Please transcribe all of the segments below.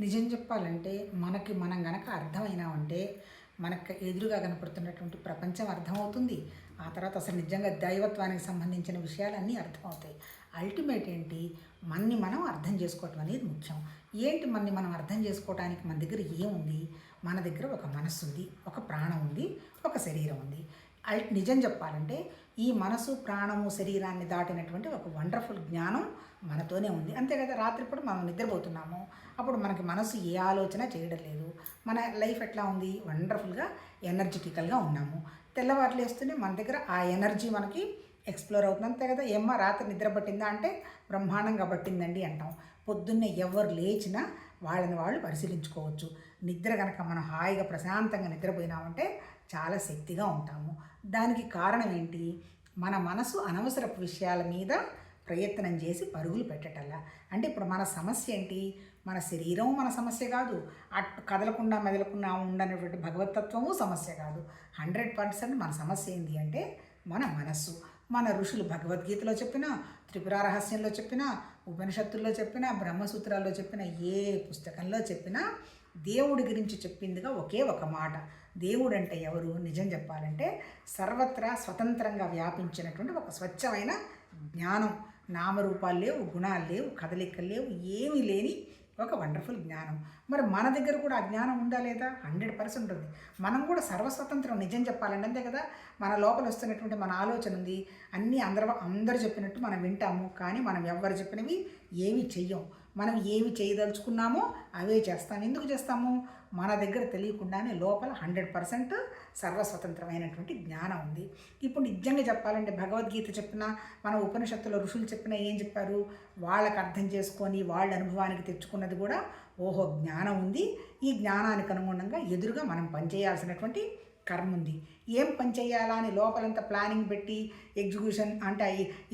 నిజం చెప్పాలంటే మనకి మనం గనక అర్థమైనామంటే మనకు ఎదురుగా కనపడుతున్నటువంటి ప్రపంచం అర్థమవుతుంది. ఆ తర్వాత అసలు నిజంగా దైవత్వానికి సంబంధించిన విషయాలన్నీ అర్థమవుతాయి. అల్టిమేట్ ఏంటి, మనని మనం అర్థం చేసుకోవటం అనేది ముఖ్యం. ఏంటి మనని మనం అర్థం చేసుకోవడానికి మన దగ్గర ఏముంది? మన దగ్గర ఒక మనస్సు ఉంది, ఒక ప్రాణం ఉంది, ఒక శరీరం ఉంది. నిజం చెప్పాలంటే ఈ మనసు, ప్రాణము, శరీరాన్ని దాటినటువంటి ఒక వండర్ఫుల్ జ్ఞానం మనతోనే ఉంది. అంతే కదా, రాత్రిపూట మనం నిద్రపోతున్నాము, అప్పుడు మనకి మనసు ఏ ఆలోచన చేయడం లేదు. మన లైఫ్ ఎట్లా ఉంది? వండర్ఫుల్గా ఎనర్జెటికల్గా ఉన్నాము. తెల్లవారులు వేస్తూనే మన దగ్గర ఆ ఎనర్జీ మనకి ఎక్స్ప్లోర్ అవుతుంది. అంతే కదా, ఏమ్మా రాత్రి నిద్ర పట్టిందా అంటే బ్రహ్మాండంగా పట్టిందండి అంటాం. పొద్దున్నే ఎవరు లేచినా వాళ్ళని వాళ్ళు పరిశీలించుకోవచ్చు. నిద్ర కనుక మనం హాయిగా ప్రశాంతంగా నిద్రపోయినామంటే చాలా శక్తిగా ఉంటాము. దానికి కారణం ఏంటి? మన మనసు అనవసరపు విషయాల మీద ప్రయత్నం చేసి పరుగులు పెట్టటల్లా. అంటే ఇప్పుడు మన సమస్య ఏంటి? మన శరీరం మన సమస్య కాదు, అటు కదలకుండా మెదలకుండా ఉండనటువంటి భగవతత్వము సమస్య కాదు. 100% మన సమస్య ఏంటి అంటే మన మనస్సు. మన ఋషులు భగవద్గీతలో చెప్పిన, త్రిపుర రహస్యంలో చెప్పిన, ఉపనిషత్తుల్లో చెప్పిన, బ్రహ్మసూత్రాల్లో చెప్పిన, ఏ పుస్తకంలో చెప్పినా దేవుడి గురించి చెప్పిందిగా ఒకే ఒక మాట. దేవుడు అంటే ఎవరు? నిజం చెప్పాలంటే సర్వత్రా స్వతంత్రంగా వ్యాపించినటువంటి ఒక స్వచ్ఛమైన జ్ఞానం. నామరూపాలు లేవు, గుణాలు లేవు, కదలికలు లేవు, ఏమీ లేని ఒక వండర్ఫుల్ జ్ఞానం. మరి మన దగ్గర కూడా ఆ జ్ఞానం ఉందా లేదా? 100% ఉంది. మనం కూడా సర్వస్వతంత్రం. నిజం చెప్పాలంటే అంతే కదా, మన లోపల వస్తున్నటువంటి మన ఆలోచన ఉంది. అన్నీ అందరూ చెప్పినట్టు మనం వింటాము, కానీ మనం ఎవరు చెప్పినవి ఏమీ చెయ్యం. మనం ఏమి చేయదలుచుకున్నామో అవే చేస్తాం. ఎందుకు చేస్తాము? మన దగ్గర తెలియకుండానే లోపల 100% సర్వస్వతంత్రమైనటువంటి జ్ఞానం ఉంది. ఇప్పుడు నిజంగా చెప్పాలంటే భగవద్గీత చెప్పిన, మన ఉపనిషత్తులో ఋషులు చెప్పిన ఏం చెప్పారు? వాళ్ళకి అర్థం చేసుకొని వాళ్ళ అనుభవానికి తెచ్చుకున్నది కూడా ఓహో జ్ఞానం ఉంది. ఈ జ్ఞానానికి అనుగుణంగా ఎదురుగా మనం పనిచేయాల్సినటువంటి కర్మ ఉంది. ఏం పని చేయాలా అని లోపలంతా ప్లానింగ్ పెట్టి ఎగ్జిక్యూషన్ అంటే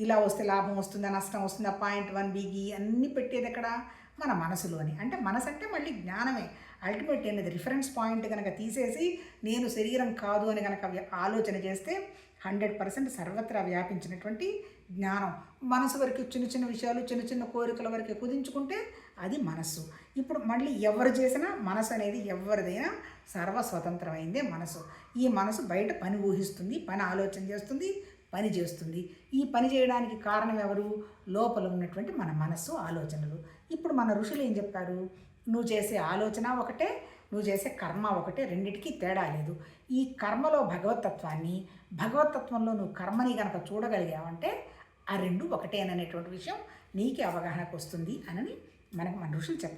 ఇలా వస్తే లాభం వస్తుందా, నష్టం వస్తుందా, పాయింట్ 1 బీగి అన్నీ పెట్టేది ఎక్కడ? మన మనసులోని. అంటే మనసు అంటే మళ్ళీ జ్ఞానమే. అల్టిమేట్ అనేది రిఫరెన్స్ పాయింట్ కనుక తీసేసి నేను శరీరం కాదు అని కనుక ఆలోచన చేస్తే 100% సర్వత్రా వ్యాపించినటువంటి జ్ఞానం. మనసు వరకు చిన్న చిన్న విషయాలు, చిన్న చిన్న కోరికల వరకు కుదించుకుంటే అది మనస్సు. ఇప్పుడు మళ్ళీ ఎవరు చేసినా మనసు అనేది ఎవరిదైనా సర్వస్వతంత్రమైందే మనసు. ఈ మనసు బయట పని ఊహిస్తుంది, పని ఆలోచన చేస్తుంది, పని చేస్తుంది. ఈ పని చేయడానికి కారణం ఎవరు? లోపల ఉన్నటువంటి మన మనస్సు, ఆలోచనలు. ఇప్పుడు మన ఋషులు ఏం చెప్పారు? నువ్వు చేసే ఆలోచన ఒకటే, నువ్వు చేసే కర్మ ఒకటే, రెండిటికి తేడా లేదు. ఈ కర్మలో భగవతత్వంలో నువ్వు కర్మని కనుక చూడగలిగావంటే ఆ రెండు ఒకటేననేటువంటి విషయం నీకే అవగాహనకు వస్తుంది అని మనకు మన ఋషులు చెప్పారు.